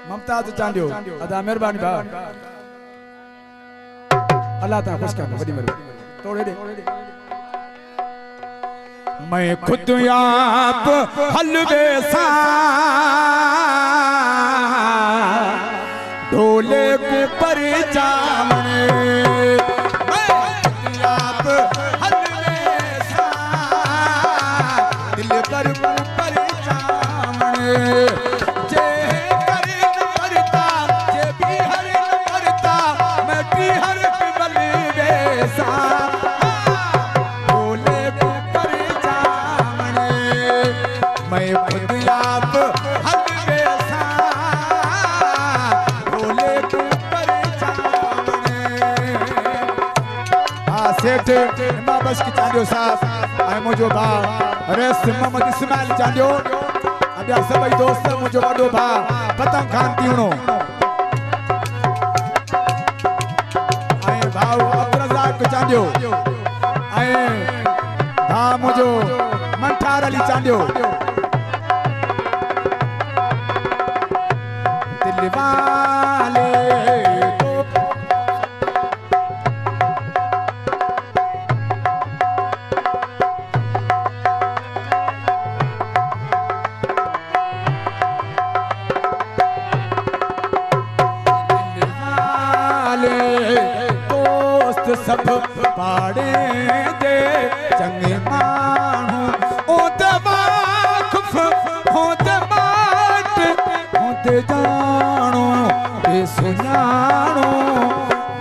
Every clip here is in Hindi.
मुमताज चांडियो अदा मेहरबानी भाउ अल्लाह ताला खुश कर वडी मेहरबानी तोड़े दे मैं खुद आप हलवे सा ढोले को पर जामने मैं आप हलवे सा दिल पर जामने जे कर करता जे भी हर करता मैं भी हर बलवे सा मैं खुद आप हलवे सा ढोले को पर जामने सेठ मां बस की चांडियो साहब ऐं मुंहिंजो भाउ रेस मोहम्मद इस्माइल चांडियो अॿिया सभई दोस्त मुंहिंजो वॾो भाउ पतंग खान तीवणो ऐं भाउ अब्दुल रज़ाक चांडियो ऐं भाउ मुंहिंजो मंठार अली चांडियो दिल वाले को दोस्त सब पाड़े दे चंगे मानू ओ दवाखुफ हो दमाट हो दे जानो ए सुनानो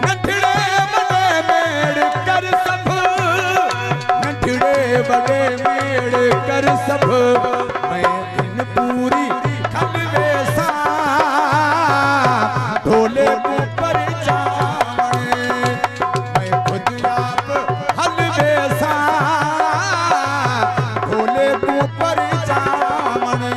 नठड़े बड़े मेड़ कर सब नठड़े बड़े मेड़ कर सब मैं इन पूरी खलवे सा ढोले पर जामने मैं खुद आप हलवे सा ढोले पर जामने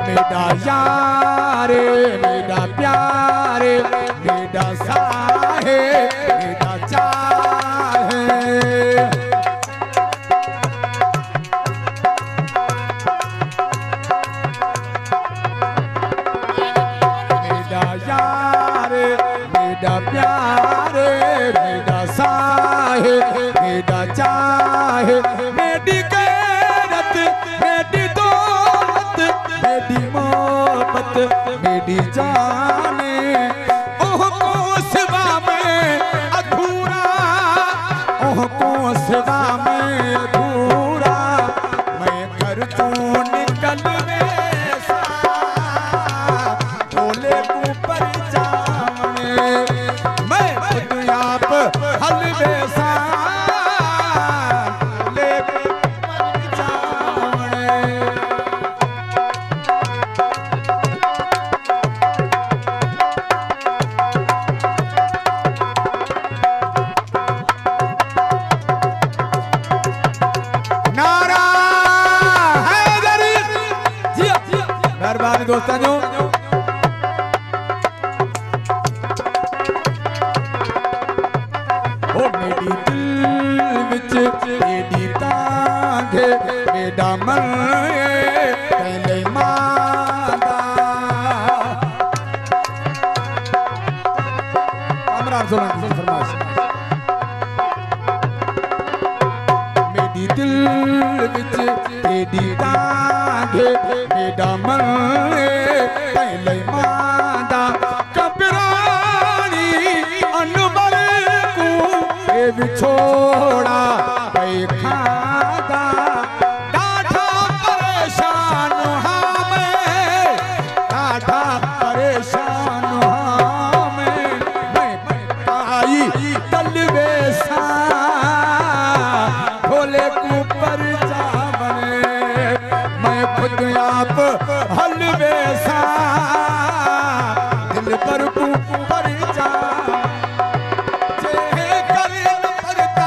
मेरा यारे मेरा प्यारे मेरा साहे मेरा चाहे मेरा यारे मेरा प्यारे मेरा साहे मेरा चाहे मेरी गैरत मेरी दौलत मेरी मोहब्बत मेरी जाने ओह को सिवा में अधूरा ओह को सिवा में अधूरा मैं घर तो निकल वैसा ढोले को पर जामने मैं खुद आप हलवे सा ढोले को पर जामने नारा हैदरी मेहरबानी दोस्तों ओ मेरी दिल विच मेरी तांगे मेरा मन पहले मादा अमरान सोलंकी फरमाइश मेरी दिल विच तेरी तांगे मेरा मन पहले मादा कबरानी अनवर को ए विछोड़ा पे खादा डाठा परेशान हाँ मैं डाठा परेशान हाँ मैं पाई तलवे सा ढोले को पर जामने मैं खुद आप हलवे सा दिल पर को पर जा जे कर न परता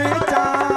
चांद